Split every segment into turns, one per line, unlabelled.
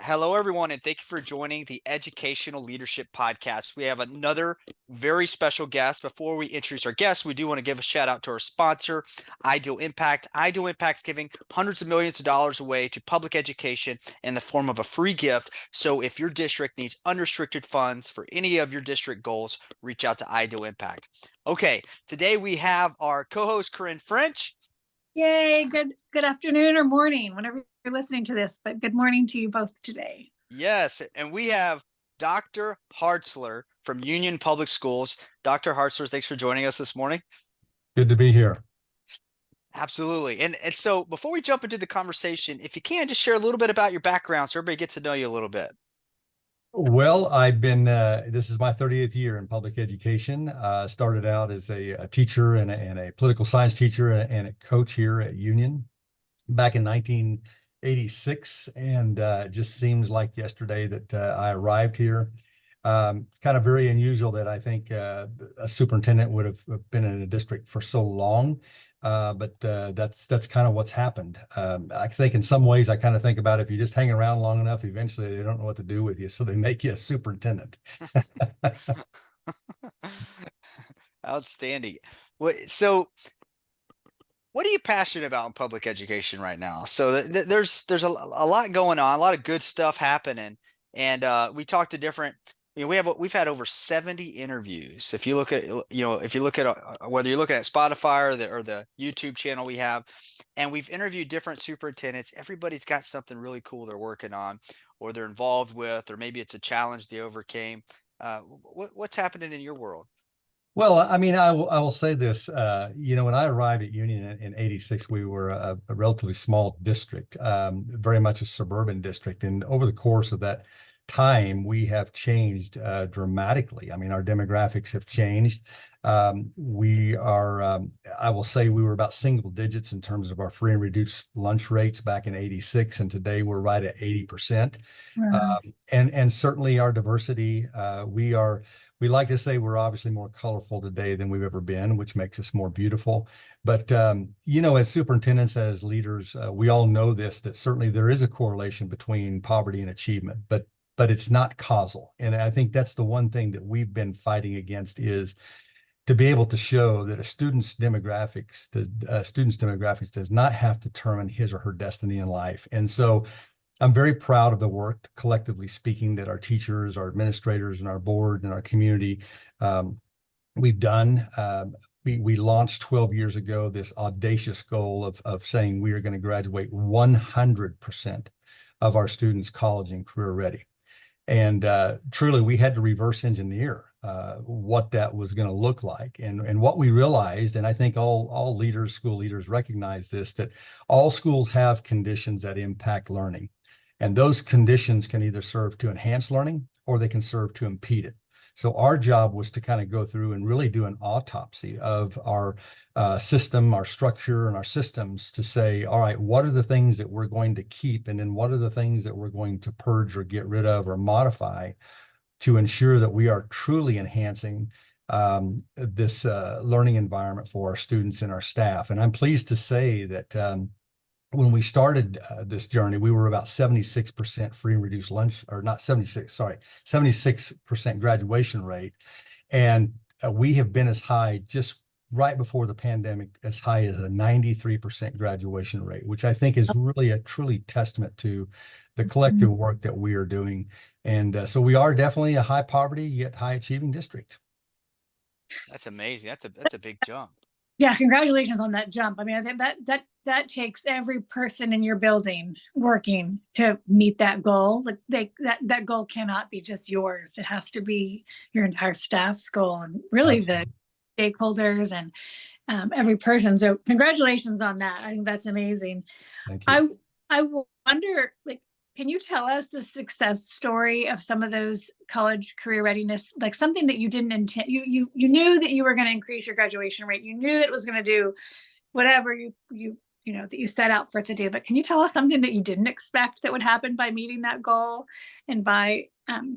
Hello, everyone, and thank you for joining the Educational Leadership Podcast. We have another very special guest. Before we introduce our guest, we do want to give a shout out to our sponsor, Ideal Impact. Ideal Impact's giving hundreds of millions of dollars away to public education in the form of a free gift. So if your district needs unrestricted funds for any of your district goals, reach out to Ideal Impact. Okay, today we have our co-host, Corinne French.
Yay, good afternoon or morning, whenever you're listening to this, but good morning to you both today.
Yes, and we have Dr. Hartzler from Union Public Schools. Dr. Hartzler, thanks for joining us this morning.
Good to be here.
Absolutely. And so before we jump into the conversation, if you can, just share a little bit about your background so everybody gets to know you a little bit.
Well, I've been, this is my 30th year in public education. Started out as a teacher and a political science teacher and a coach here at Union back in 1986. And it just seems like yesterday that I arrived here. Kind of very unusual that I think a superintendent would have been in a district for so long. But that's kind of what's happened. I think in some ways I kind of think about if you just hang around long enough, eventually they don't know what to do with you, so they make you a superintendent.
Outstanding. So what are you passionate about in public education right now? So there's a lot going on, a lot of good stuff happening, and we talked to different. We've had over 70 interviews. If you look at, whether you're looking at Spotify or the YouTube channel we have, and we've interviewed different superintendents. Everybody's got something really cool they're working on, or they're involved with, or maybe it's a challenge they overcame. What's happening in your world?
Well, I mean, I will say this, when I arrived at Union in 86, we were a relatively small district, very much a suburban district. And over the course of that time, we have changed dramatically. I mean, our demographics have changed. We are, I will say we were about single digits in terms of our free and reduced lunch rates back in 86. And today we're right at 80%.
Wow.
And certainly our diversity, we like to say we're obviously more colorful today than we've ever been, which makes us more beautiful. But, as superintendents, as leaders, we all know this, that certainly there is a correlation between poverty and achievement, but it's not causal. And I think that's the one thing that we've been fighting against, is to be able to show that a student's demographics does not have to determine his or her destiny in life. And so I'm very proud of the work, collectively speaking, that our teachers, our administrators, and our board and our community we've done. We launched 12 years ago this audacious goal of saying we are going to graduate 100% of our students college and career ready. And truly, we had to reverse engineer what that was going to look like. And what we realized, and I think all leaders, school leaders recognize this, that all schools have conditions that impact learning. And those conditions can either serve to enhance learning or they can serve to impede it. So our job was to kind of go through and really do an autopsy of our system, our structure, and our systems to say, all right, what are the things that we're going to keep? And then what are the things that we're going to purge or get rid of or modify to ensure that we are truly enhancing this learning environment for our students and our staff. And I'm pleased to say that when we started this journey, we were about 76% free and reduced lunch, or not 76% graduation rate. And we have been as high, just right before the pandemic, as high as a 93% graduation rate, which I think is really a truly testament to the collective work that we are doing. And so we are definitely a high poverty yet high achieving district.
That's amazing. That's a big jump.
Yeah, congratulations on that jump. I mean, I think that takes every person in your building working to meet that goal. Like that goal cannot be just yours. It has to be your entire staff's goal, and really the stakeholders and every person. So congratulations on that. I think that's amazing.
Thank you.
I wonder, like, can you tell us the success story of some of those college career readiness, like something that you didn't intend? You knew that you were going to increase your graduation rate. You knew that it was going to do whatever that you set out for it to do. But can you tell us something that you didn't expect that would happen by meeting that goal and by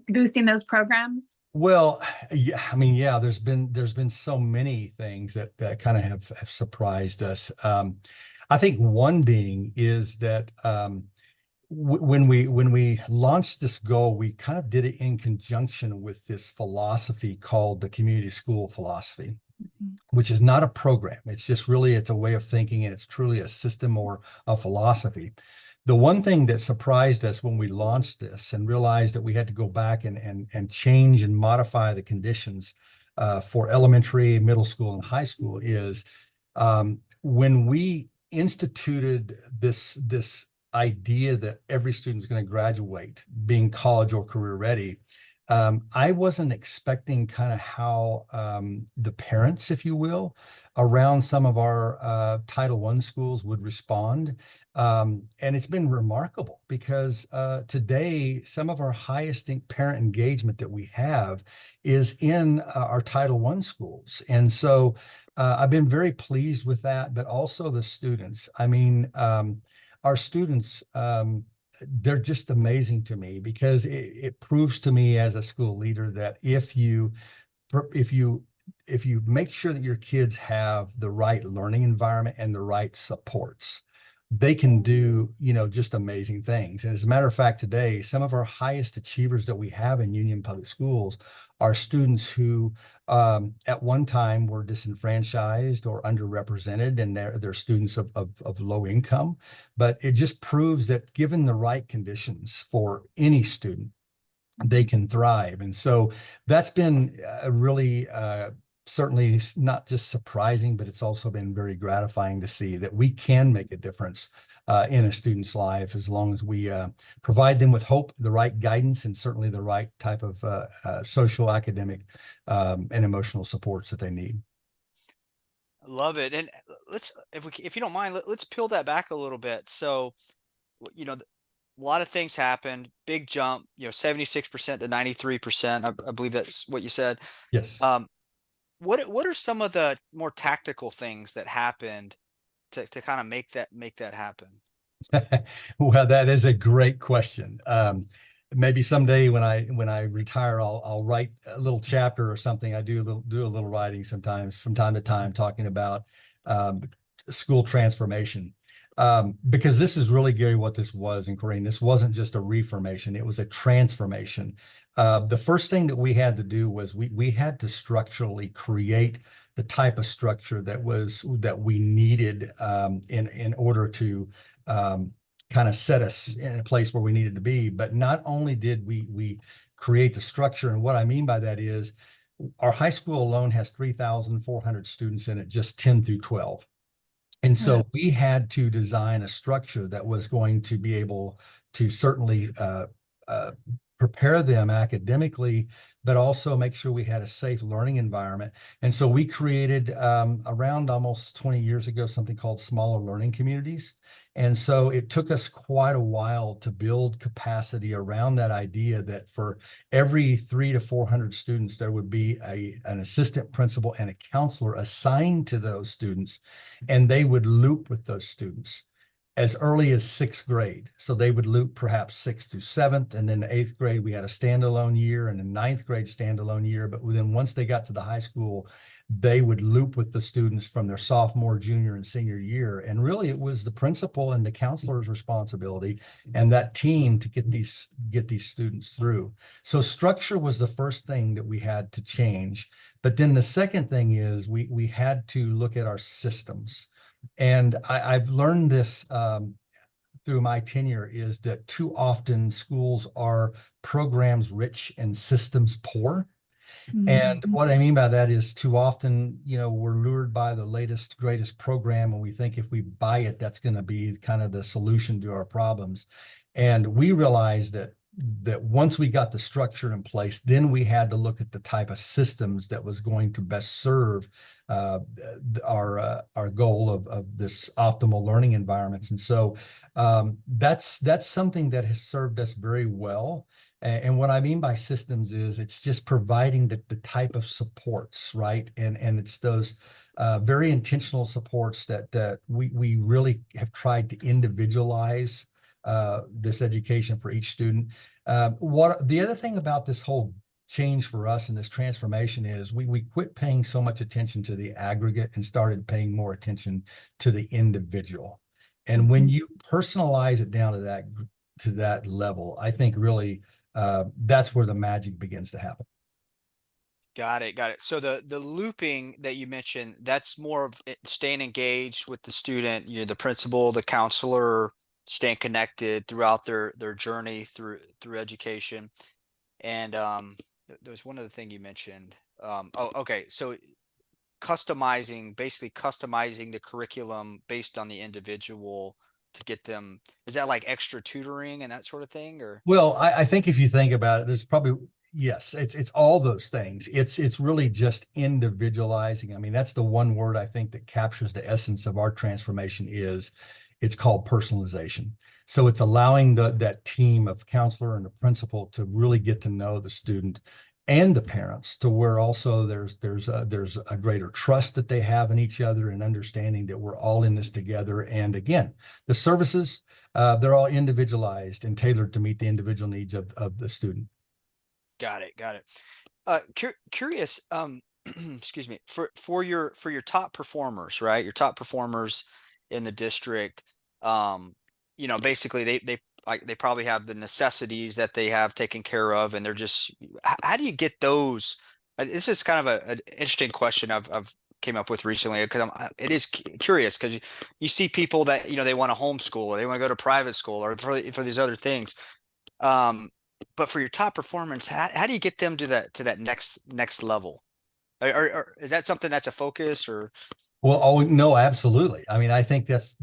boosting those programs?
Well, yeah, I mean, yeah, there's been so many things that kind of have surprised us. I think one being is that when we launched this goal, we kind of did it in conjunction with this philosophy called the community school philosophy, which is not a program. It's just really, it's a way of thinking, and it's truly a system or a philosophy. The one thing that surprised us when we launched this and realized that we had to go back and change and modify the conditions for elementary, middle school, and high school is when we instituted this idea that every student is going to graduate being college or career ready. I wasn't expecting kind of how the parents, if you will, around some of our Title I schools would respond. And it's been remarkable because today, some of our highest parent engagement that we have is in our Title I schools. And so I've been very pleased with that, but also the students. I mean, our students, they're just amazing to me because it proves to me as a school leader that if you make sure that your kids have the right learning environment and the right supports, they can do, just amazing things. And as a matter of fact, today, some of our highest achievers that we have in Union Public Schools are students who at one time were disenfranchised or underrepresented, and they're students of low income. But it just proves that given the right conditions for any student, they can thrive. And so that's been really certainly not just surprising, but it's also been very gratifying to see that we can make a difference in a student's life as long as we provide them with hope, the right guidance, and certainly the right type of social, academic, and emotional supports that they need.
Love it. And if you don't mind, let's peel that back a little bit. So, a lot of things happened, big jump, 76% to 93%. I believe that's what you said.
Yes.
What are some of the more tactical things that happened to kind of make that happen?
Well, that is a great question. Maybe someday when I retire, I'll write a little chapter or something. I do a little writing sometimes from time to time, talking about school transformation. Because this is really, Gary, what this was, and Corinne, this wasn't just a reformation, it was a transformation. The first thing that we had to do was we had to structurally create the type of structure that we needed in order to kind of set us in a place where we needed to be. But not only did we create the structure, and what I mean by that is our high school alone has 3,400 students in it, just 10 through 12. And so we had to design a structure that was going to be able to certainly prepare them academically, but also make sure we had a safe learning environment. And so we created around almost 20 years ago something called smaller learning communities. And so it took us quite a while to build capacity around that idea that for every 300 to 400 students, there would be an assistant principal and a counselor assigned to those students, and they would loop with those students as early as 6th grade. So they would loop perhaps 6th through 7th, and then 8th grade, we had a standalone year, and in 9th grade, standalone year. But then once they got to the high school, they would loop with the students from their sophomore, junior, and senior year. And really, it was the principal and the counselor's responsibility and that team to get these students through. So structure was the first thing that we had to change. But then the second thing is we had to look at our systems. And I've learned this through my tenure, is that too often schools are programs rich and systems poor. And what I mean by that is too often, we're lured by the latest, greatest program, and we think if we buy it, that's going to be kind of the solution to our problems. And we realized that once we got the structure in place, then we had to look at the type of systems that was going to best serve our goal of this optimal learning environments. And so that's something that has served us very well. And what I mean by systems is it's just providing the type of supports, right? And it's those very intentional supports that we really have tried to individualize this education for each student. The other thing about this whole change for us in this transformation is we quit paying so much attention to the aggregate and started paying more attention to the individual. And when you personalize it down to to that level, I think really that's where the magic begins to happen.
Got it. Got it. So the looping that you mentioned, that's more of staying engaged with the student, the principal, the counselor, staying connected throughout their journey through education. And there was one other thing you mentioned. Oh, okay. So basically customizing the curriculum based on the individual to get them. Is that like extra tutoring and that sort of thing, or?
Well, I think if you think about it, there's probably, yes, it's all those things. It's really just individualizing. I mean, that's the one word I think that captures the essence of our transformation is it's called personalization. So it's allowing that team of counselor and the principal to really get to know the student and the parents, to where also there's a greater trust that they have in each other and understanding that we're all in this together. And again, the services, they're all individualized and tailored to meet the individual needs of the student.
Got it. Got it. Curious, excuse me, for your top performers, right? Your top performers in the district, basically they probably have the necessities that they have taken care of, and they're just, how do you get those? This is kind of an interesting question I've came up with recently, because it is curious, because you see people that they want to homeschool, or they want to go to private school, or for these other things. But for your top performance, how do you get them to that next level? Or is that something that's a focus, or?
Well, oh no, absolutely. I mean, I think that's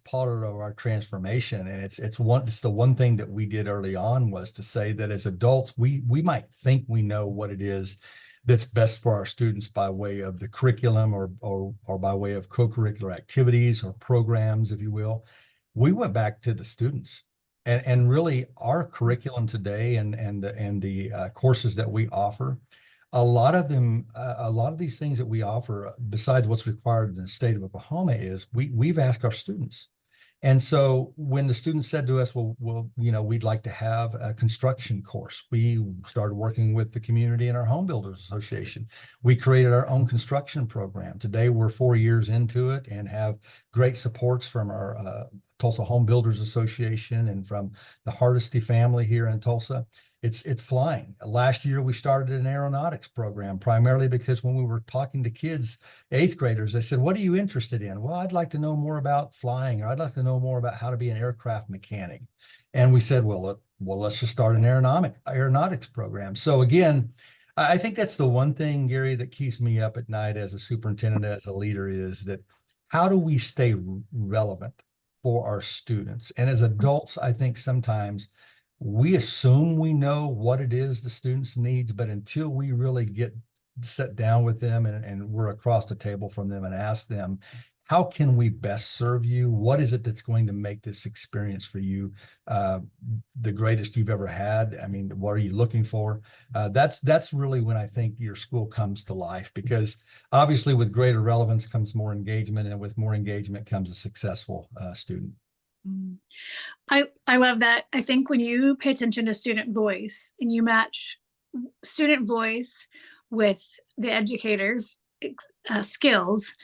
part of our transformation, and it's the one thing that we did early on was to say that as adults, we might think we know what it is that's best for our students by way of the curriculum or by way of co-curricular activities or programs, if you will. We went back to the students. And really our curriculum today and the courses that we offer, a lot of them, a lot of these things that we offer, besides what's required in the state of Oklahoma, is we've asked our students. And so when the students said to us, well, we'd like to have a construction course, we started working with the community and our Home Builders Association. We created our own construction program. Today, we're 4 years into it and have great supports from our Tulsa Home Builders Association and from the Hardesty family here in Tulsa. It's flying. Last year, we started an aeronautics program, primarily because when we were talking to kids, 8th graders, they said, what are you interested in? Well, I'd like to know more about flying, or I'd like to know more about how to be an aircraft mechanic. And we said, well, let's just start an aeronautics program. So again, I think that's the one thing, Gary, that keeps me up at night as a superintendent, as a leader, is that how do we stay relevant for our students? And as adults, I think sometimes we assume we know what it is the students needs, but until we really sit down with them and we're across the table from them and ask them, how can we best serve you? What is it that's going to make this experience for you the greatest you've ever had? I mean, what are you looking for? That's really when I think your school comes to life, because obviously with greater relevance comes more engagement, and with more engagement comes a successful student.
I love that. I think when you pay attention to student voice and you match student voice with the educators' skills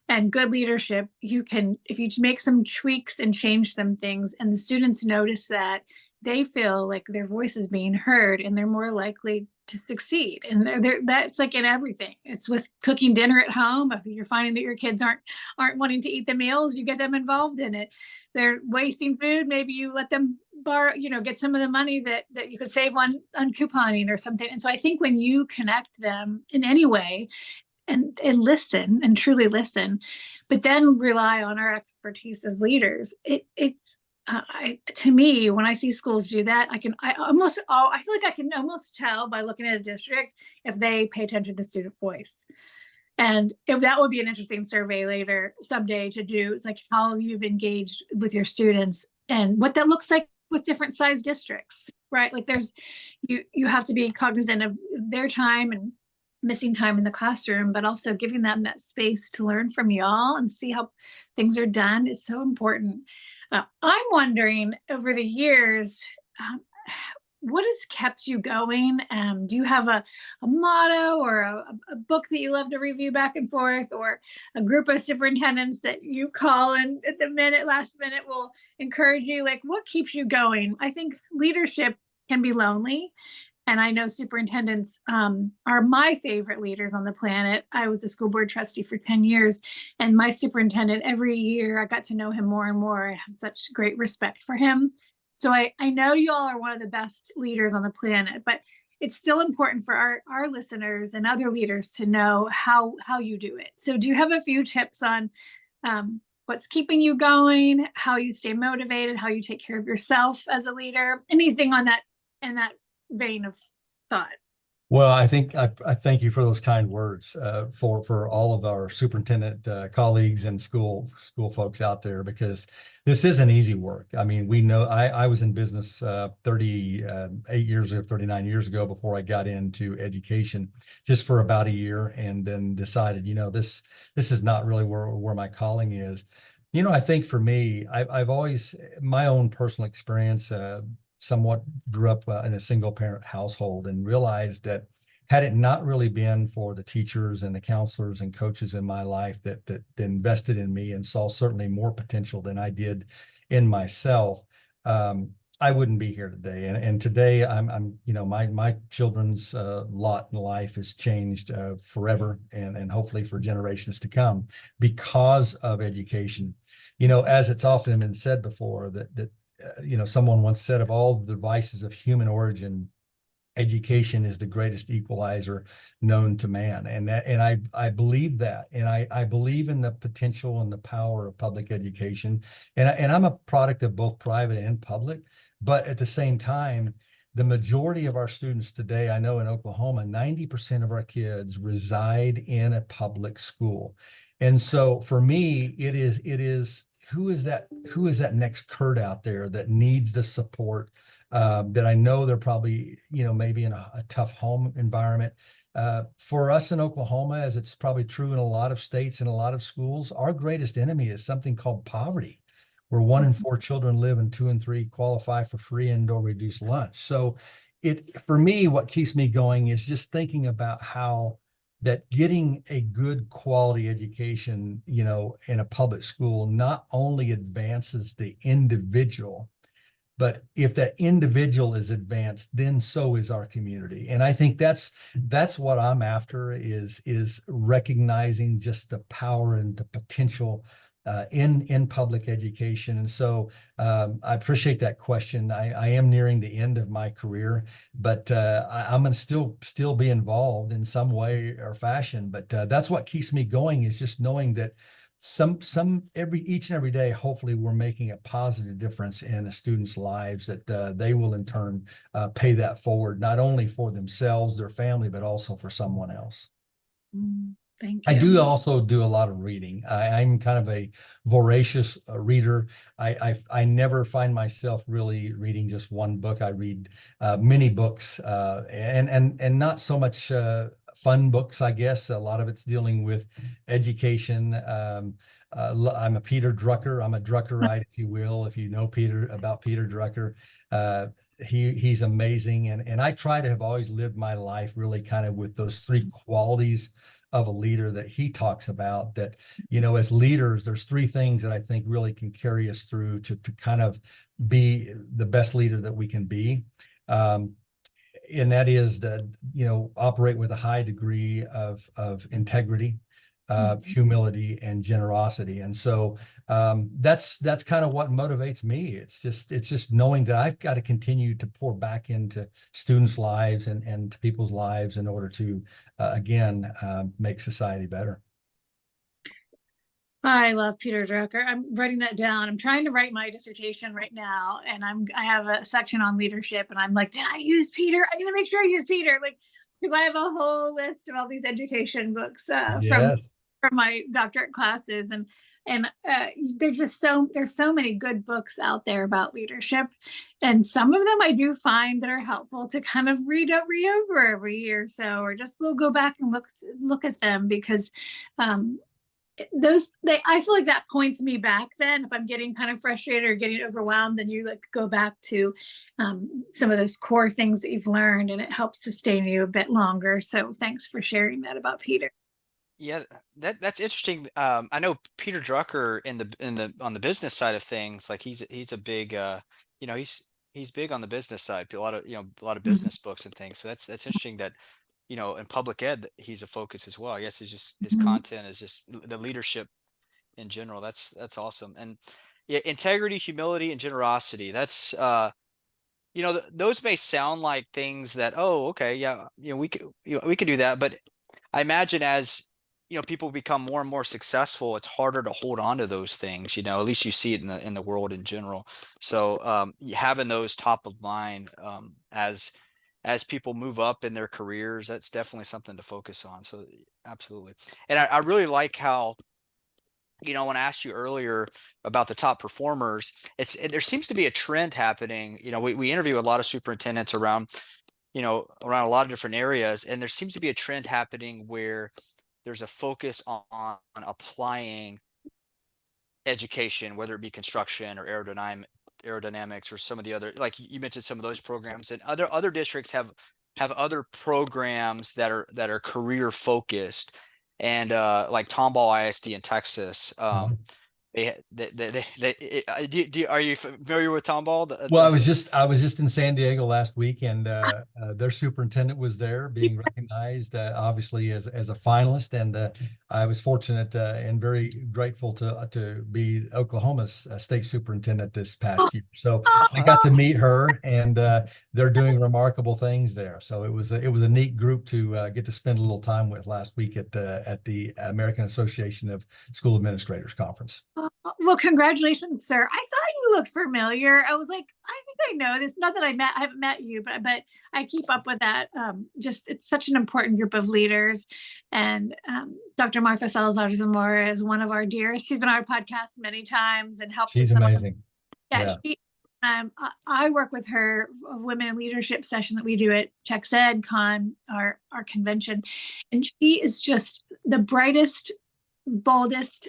and good leadership, you can, if you make some tweaks and change some things, and the students notice that, they feel like their voice is being heard and they're more likely to succeed. And that's like in everything. It's with cooking dinner at home. If you're finding that your kids aren't wanting to eat the meals, you get them involved in it. They're wasting food, maybe you let them borrow, get some of the money that you could save on couponing or something. And so I think when you connect them in any way and listen and truly listen, but then rely on our expertise as leaders, it's to me, when I see schools do that, I feel like I can almost tell by looking at a district if they pay attention to student voice. And if that would be an interesting survey later someday to do, it's like how you've engaged with your students and what that looks like with different size districts, right? Like you have to be cognizant of their time and missing time in the classroom, but also giving them that space to learn from y'all and see how things are done. It's so important. I'm wondering over the years, what has kept you going? Do you have a motto or a book that you love to review back and forth, or a group of superintendents that you call and at the last minute will encourage you? Like, what keeps you going? I think leadership can be lonely. And I know superintendents are my favorite leaders on the planet. I was a school board trustee for 10 years, and my superintendent, every year, I got to know him more and more. I have such great respect for him. So I know you all are one of the best leaders on the planet, but it's still important for our listeners and other leaders to know how you do it. So do you have a few tips on what's keeping you going, how you stay motivated, how you take care of yourself as a leader, anything on that, in that vein of thought?
Well, I think I thank you for those kind words for all of our superintendent colleagues and school folks out there, because this isn't easy work. I mean, we know I was in business 38 years ago, 39 years ago, before I got into education, just for about a year, and then decided, this is not really where my calling is. I think for me, I've always, my own personal experience, somewhat grew up in a single parent household, and realized that had it not really been for the teachers and the counselors and coaches in my life that invested in me and saw certainly more potential than I did in myself, I wouldn't be here today. And today I'm my children's lot in life has changed forever, and hopefully for generations to come, because of education. As it's often been said before, that someone once said, of all the devices of human origin, education is the greatest equalizer known to man. And I believe that. And I believe in the potential and the power of public education. And I'm a product of both private and public. But at the same time, the majority of our students today, I know in Oklahoma, 90% of our kids reside in a public school. And so for me, it is who is that next Kurt out there that needs the support, that I know they're probably, maybe in a tough home environment. For us in Oklahoma, as it's probably true in a lot of states and a lot of schools, our greatest enemy is something called poverty, where 1 in 4 children live and 2 in 3 qualify for free and or reduced lunch. So for me, what keeps me going is just thinking about how that getting a good quality education, in a public school, not only advances the individual, but if that individual is advanced, then so is our community. And I think that's what I'm after, is recognizing just the power and the potential in public education. And so I appreciate that question. I am nearing the end of my career, but I'm going to still be involved in some way or fashion. But that's what keeps me going, is just knowing that each and every day, hopefully we're making a positive difference in a student's lives, that they will in turn pay that forward, not only for themselves, their family, but also for someone else.
Thank
I
you.
do also do a lot of reading. I'm kind of a voracious reader. I never find myself really reading just one book. I read many books, and not so much fun books, I guess. A lot of it's dealing with education. I'm a Peter Drucker. I'm a Druckerite, if you will. If you know about Peter Drucker, he's amazing. And I try to have always lived my life really kind of with those 3 qualities of a leader that he talks about, that, as leaders, there's 3 things that I think really can carry us through to kind of be the best leader that we can be. And that is that, operate with a high degree of integrity, humility, and generosity. And so that's kind of what motivates me. It's just knowing that I've got to continue to pour back into students' lives and to people's lives in order to again make society better.
I love Peter Drucker. I'm writing that down. I'm trying to write my dissertation right now, and I have a section on leadership, and I'm like, did I use Peter? I need to make sure I use Peter. Like, because I have a whole list of all these education books
Yes.
from my doctorate classes, and there's so many good books out there about leadership, and some of them I do find that are helpful to kind of read over every year or so, or just go back and look at them, because I feel like that points me back then if I'm getting kind of frustrated or getting overwhelmed, then you like go back to some of those core things that you've learned, and it helps sustain you a bit longer. So thanks for sharing that about Peter.
Yeah, that's interesting. I know Peter Drucker on the business side of things, like he's a big you know, he's big on the business side, a lot of, a lot of
Mhm.
business books and things. So that's interesting that, in public ed, he's a focus as well. I guess it's just his
Mhm.
content is just the leadership in general. That's awesome. And yeah, integrity, humility, and generosity. That's those may sound like things that, oh, okay, yeah, we could do that. But I imagine as people become more and more successful, it's harder to hold on to those things. At least you see it in the world in general. So having those top of mind as people move up in their careers, that's definitely something to focus on. So absolutely. And I really like how, when I asked you earlier about the top performers, there seems to be a trend happening. We interview a lot of superintendents around a lot of different areas, and there seems to be a trend happening where there's a focus on applying education, whether it be construction or aerodynamics or some of the other, like you mentioned, some of those programs, and other districts have other programs that are career focused, and like Tomball ISD in Texas. Are you familiar with Tomball?
Well, I was just in San Diego last week, and their superintendent was there, being recognized, obviously as a finalist, and I was fortunate and very grateful to be Oklahoma's state superintendent this past year. So I got to meet her, and they're doing remarkable things there. So it was a neat group to get to spend a little time with last week at the American Association of School Administrators Conference.
Well, congratulations, sir. I thought you looked familiar. I was like, I think I know this. Not that I haven't met you, but I keep up with that. Just it's such an important group of leaders, and Dr. Martha Salazar Zamora is one of our dearest. She's been on our podcast many times and helped with
She's
some of.
amazing.
Yeah,
Yeah.
I work with her a women in leadership session that we do at TexEd Con, our convention, and she is just the brightest, boldest,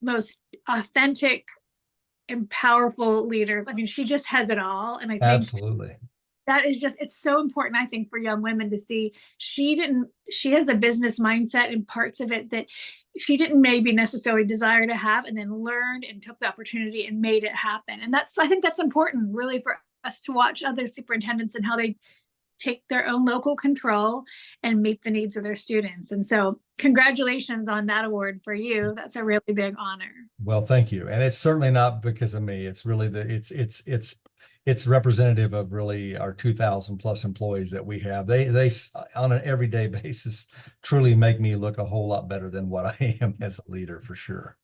most authentic and powerful leaders. I mean, she just has it all. And I think
Absolutely.
that is just, it's so important, I think, for young women to see she has a business mindset and parts of it that she didn't maybe necessarily desire to have, and then learned and took the opportunity and made it happen. And I think that's important really for us to watch other superintendents and how they take their own local control and meet the needs of their students. And so congratulations on that award for you. That's a really big honor.
Well, thank you. And it's certainly not because of me. It's really it's representative of really our 2,000 plus employees that we have. They on an everyday basis truly make me look a whole lot better than what I am as a leader, for sure.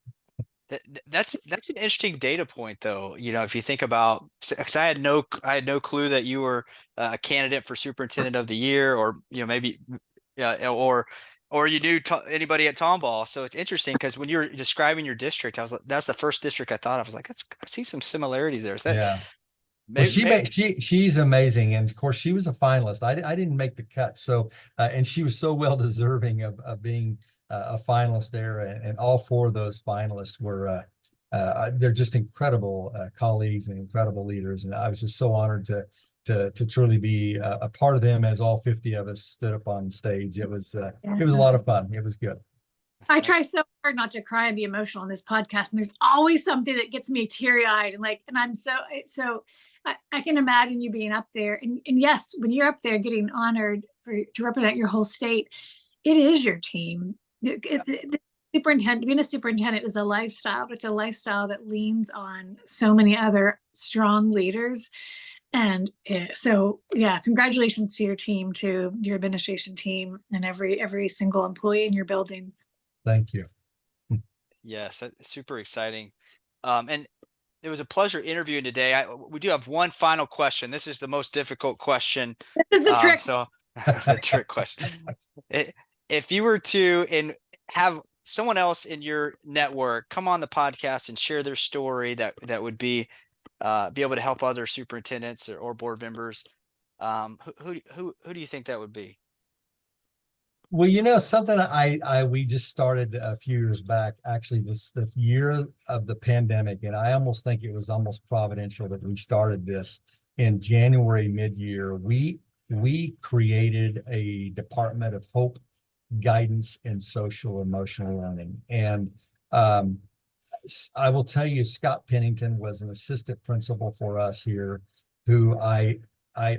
That's an interesting data point, though. If you think about, because I had no clue that you were a candidate for superintendent of the year, or maybe, or you knew anybody at Tomball. So it's interesting because when you were describing your district, that's the first district I thought of. I was like, I see some similarities there. Is that
Yeah. Well,
maybe?
she's amazing, and of course she was a finalist. I didn't make the cut, so and she was so well deserving of being a finalist there, and all four of those finalists were they're just incredible colleagues and incredible leaders, and I was just so honored to truly be a part of them as all 50 of us stood up on stage. It was a lot of fun. It was good.
I try so hard not to cry and be emotional in this podcast, and there's always something that gets me teary-eyed, and I'm so I can imagine you being up there, and yes, when you're up there getting honored to represent your whole state, it is your team. Being a superintendent is a lifestyle, but it's a lifestyle that leans on so many other strong leaders. And so, yeah, congratulations to your team, to your administration team, and every single employee in your buildings.
Thank you.
Yes, that's super exciting. And it was a pleasure interviewing today. We do have one final question. This is the most difficult question.
This is the trick.
So the trick question. If you were to have someone else in your network come on the podcast and share their story that would be able to help other superintendents or board members, who do you think that would be?
Well, you know, something we just started a few years back, actually the year of the pandemic, and I almost think it was almost providential that we started this in January mid-year. We created a Department of Hope, Guidance, and Social Emotional Learning. And um, I will tell you, Scott Pennington was an assistant principal for us here, who I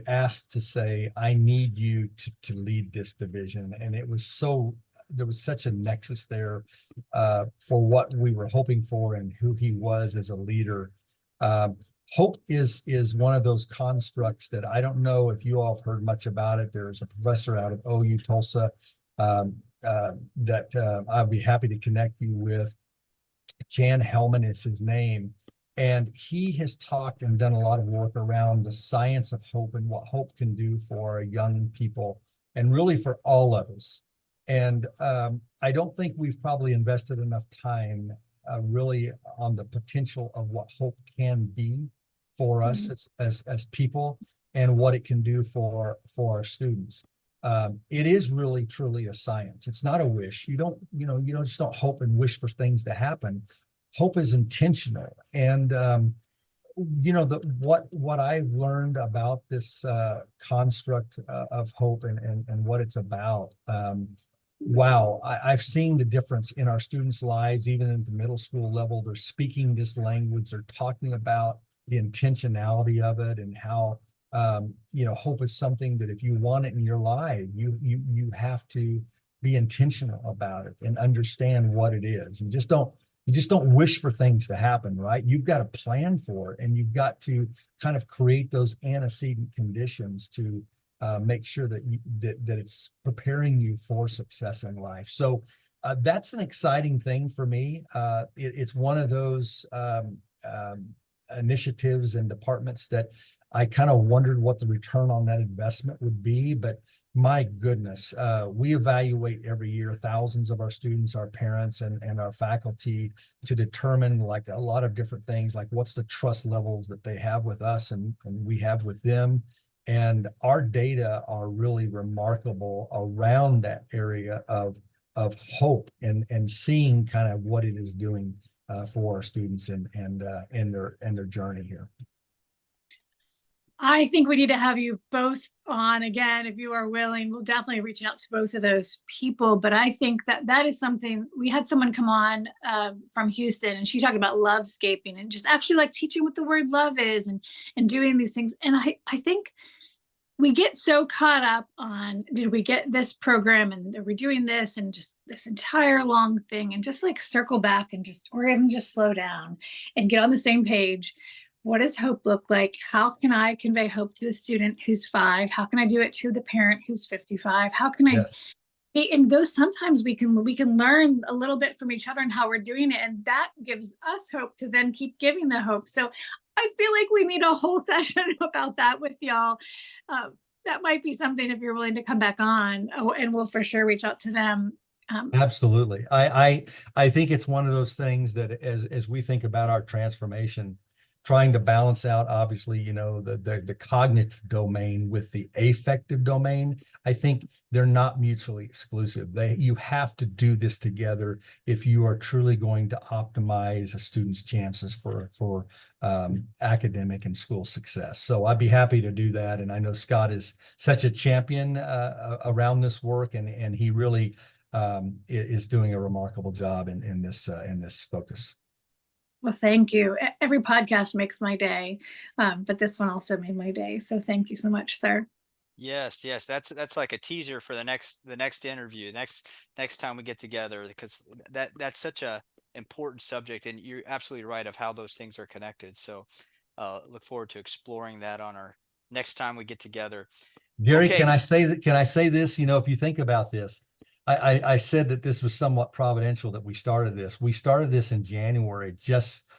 asked to say, I need you to lead this division. And it was there was such a nexus there for what we were hoping for and who he was as a leader. Hope is one of those constructs that I don't know if you all have heard much about it. There's a professor out of OU Tulsa that I'll be happy to connect you with. Jan Hellman is his name. And he has talked and done a lot of work around the science of hope and what hope can do for young people and really for all of us. And I don't think we've probably invested enough time really on the potential of what hope can be for us as people and what it can do for our students. It is really truly a science. It's not a wish. You don't just don't hope and wish for things to happen. Hope is intentional. And what I've learned about this construct of hope and what it's about. Wow, I've seen the difference in our students' lives, even at the middle school level. They're speaking this language. They're talking about the intentionality of it and how hope is something that if you want it in your life, you have to be intentional about it and understand what it is, and you just don't wish for things to happen, right? You've got to plan for it, and you've got to kind of create those antecedent conditions to make sure that that it's preparing you for success in life. So that's an exciting thing for me. It's one of those initiatives and departments that I kind of wondered what the return on that investment would be, but my goodness, we evaluate every year thousands of our students, our parents, and our faculty to determine like a lot of different things, like what's the trust levels that they have with us and we have with them. And our data are really remarkable around that area of hope and seeing kind of what it is doing for our students and their journey here.
I think we need to have you both on again, if you are willing. We'll definitely reach out to both of those people. But I think that is something. We had someone come on from Houston, and she talked about lovescaping and just actually like teaching what the word love is and doing these things. And I think we get so caught up on, did we get this program and are we doing this and just this entire long thing, and just like circle back and or even just slow down and get on the same page. What does hope look like? How can I convey hope to a student who's 5? How can I do it to the parent who's 55? How can I, and those sometimes we can learn a little bit from each other and how we're doing it. And that gives us hope to then keep giving the hope. So I feel like we need a whole session about that with y'all. That might be something if you're willing to come back on, and we'll for sure reach out to them.
Absolutely. I think it's one of those things that as we think about our transformation, trying to balance out, obviously, the cognitive domain with the affective domain. I think they're not mutually exclusive. You have to do this together if you are truly going to optimize a student's chances for academic and school success. So I'd be happy to do that. And I know Scott is such a champion around this work, and he really is doing a remarkable job in this focus.
Well, thank you. Every podcast makes my day, but this one also made my day. So thank you so much, sir.
Yes, that's like a teaser for the next interview, next time we get together, because that's such a important subject, and you're absolutely right of how those things are connected. So look forward to exploring that on our next time we get together.
Gary,
Okay.
can I say this? If you think about this, I said that this was somewhat providential that we started this. We started this in January, just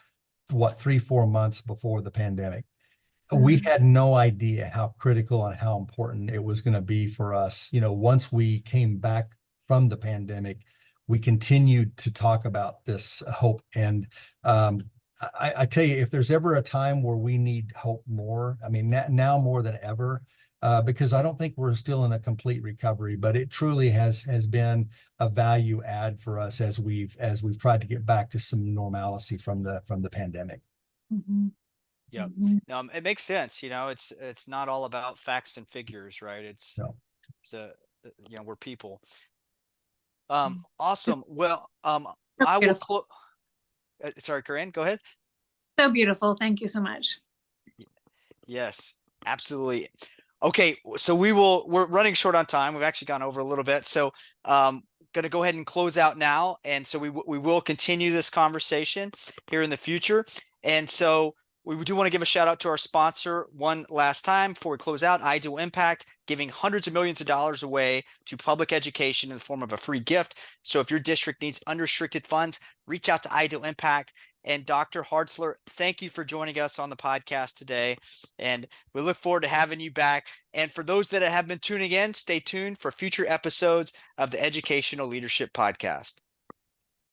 3-4 months before the pandemic. We had no idea how critical and how important it was going to be for us. Once we came back from the pandemic, we continued to talk about this hope. And I tell you, if there's ever a time where we need hope more, I mean, now more than ever, because I don't think we're still in a complete recovery, but it truly has been a value add for us as we've tried to get back to some normalcy from the pandemic.
Mhm.
Yeah.
Mhm.
It makes sense. It's not all about facts and figures, right?
No.
It's a, we're people.
Mm.
Awesome. Well,
So
I will
beautiful.
close. Sorry, Corinne, go ahead.
So beautiful. Thank you so much.
Yes, absolutely. Okay, so we're running short on time. We've actually gone over a little bit. So going to go ahead and close out now. And so we will continue this conversation here in the future. And so we do want to give a shout out to our sponsor one last time before we close out. Ideal Impact, giving hundreds of millions of dollars away to public education in the form of a free gift. So if your district needs unrestricted funds, reach out to Ideal Impact. And Dr. Hartzler, thank you for joining us on the podcast today. And we look forward to having you back. And for those that have been tuning in, stay tuned for future episodes of the Educational Leadership Podcast.